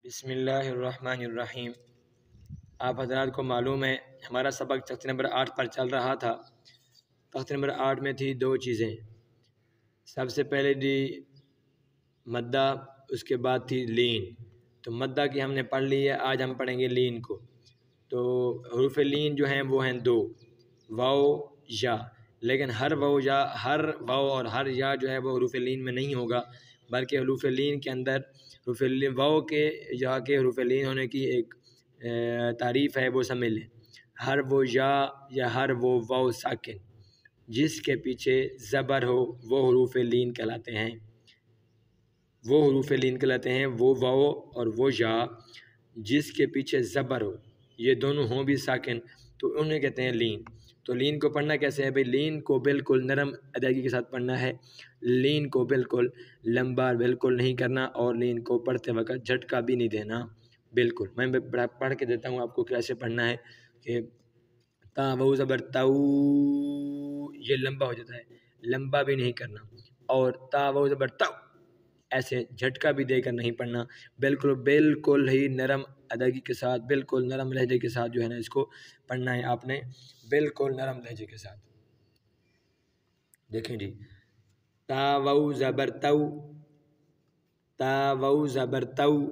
बिस्मिल्लाहिर्रहमानिर्रहीम। आप हज़रात को मालूम है हमारा सबक तख्त नंबर 8 पर चल रहा था। तख्त नंबर 8 में थी दो चीज़ें। सबसे पहले थी मद्दा, उसके बाद थी लीन। तो मद्दा की हमने पढ़ ली है, आज हम पढ़ेंगे लीन को। तो हरूफ लीन जो हैं वो हैं दो, वाओ या। लेकिन हर वाओ और हर या जो है वो हरूफ लीन में नहीं होगा, बल्कि हरूफ लीन के अंदर वाओ के या के हरूफ लीन होने की एक तारीफ़ है, वो समझ लें। हर वो या हर वो वाओ साकिन जिसके पीछे ज़बर हो वो हरूफ लीन कहलाते हैं। वो हरूफ लीन कहलाते हैं वो वाओ और वो या जिसके पीछे ज़बर हो, ये दोनों हों भी साकिन, तो उन्हें कहते हैं लीन। तो लीन को पढ़ना कैसे है भाई? लीन को बिल्कुल नरम अदायगी के साथ पढ़ना है। लीन को बिल्कुल लंबा बिल्कुल नहीं करना, और लीन को पढ़ते वक्त झटका भी नहीं देना बिल्कुल। मैं पढ़ के देता हूँ आपको कैसे पढ़ना है कि ता वो ज़बर ताऊ, ये लंबा हो जाता है, लंबा भी नहीं करना। और ता वो ज़बर ताऊ, ऐसे झटका भी देकर नहीं पढ़ना, बिल्कुल ही नरम अदायगी के साथ, बिल्कुल नरम लहजे के साथ जो है ना इसको पढ़ना है आपने, बिल्कुल नरम लहजे के साथ। देखें जी, ता वाऊ ज़बर ताऊ, ता वाऊ ज़बर ताऊ,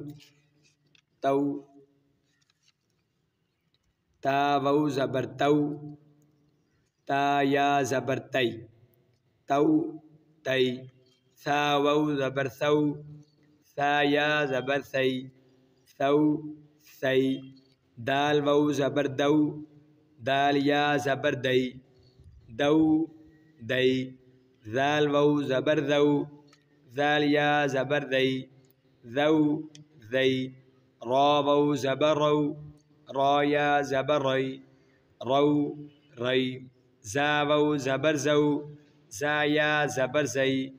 ताऊ, ता वाऊ ज़बर ताऊ, ता या ज़बर तई, ताऊ तई, सा वाऊ ज़बर सऊ, सा या ज़बर सई, सऊ सई, दाल वाऊ ज़बर दऊ, दाल या ज़बर दई, दऊ दई, ज़ाल वाऊ ज़बर ज़ऊ, ज़ाल या ज़बर दई, ज़ऊ ज़ई, रा वाऊ ज़बर रऊ, रा या ज़बर रई, रऊ रई, ज़ा वाऊ ज़बर ज़ऊ, ज़ा या ज़बर ज़ई,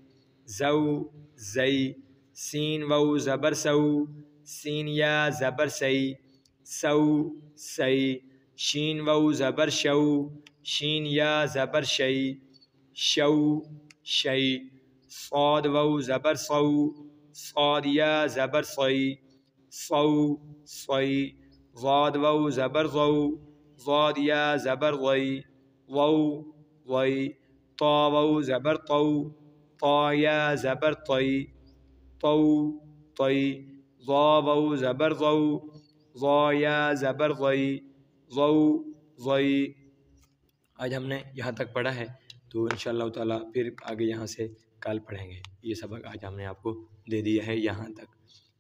ज़ऊ ज़ई, सीन वाऊ ज़बर सऊ, सीन या ज़बर सई, सऊ सई, शीन वाऊ ज़बर शऊ, शीन या ज़बर शई, शऊ शई, सौद वाऊ ज़बर सऊ, सौद या ज़बर सई, सऊ सई, ज़ाद वाऊ ज़बर ज़ऊ, ज़ाद या ज़बर ज़ई, वऊ वई, ता वाऊ ज़बर तऊ, ता या ज़बर तई, तऊ तई, ज़ा वाऊ ज़बर ज़ऊ, ज़ा या ज़बर ज़ई, ज़ऊ ज़ई। आज हमने यहाँ तक पढ़ा है, तो इंशाअल्लाह ताला फिर आगे यहाँ से कल पढ़ेंगे। ये सबक आज हमने आपको दे दिया है यहाँ तक,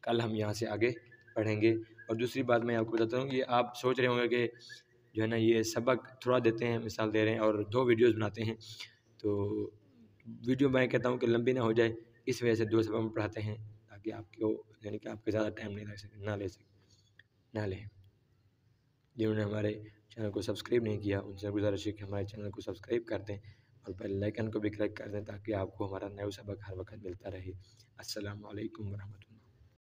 कल हम यहाँ से आगे पढ़ेंगे। और दूसरी बात मैं आपको बताता हूँ, ये आप सोच रहे होंगे कि जो है ना ये सबक थोड़ा देते हैं, मिसाल दे रहे हैं और 2 वीडियोज़ बनाते हैं, तो वीडियो मैं कहता हूँ कि लंबी ना हो जाए, इस वजह से 2 सबक में पढ़ाते हैं, ताकि आपको यानी कि आपके ज़्यादा टाइम नहीं लग सके, ना लें। जिन्होंने हमारे चैनल को सब्सक्राइब नहीं किया उनसे गुजारिश है कि हमारे चैनल को सब्सक्राइब कर दें और बेल आइकन को भी क्लिक कर दें, ताकि आपको हमारा नया सबक हर वक्त मिलता रहे। अस्सलामु अलैकुम वरहमतुल्लाह।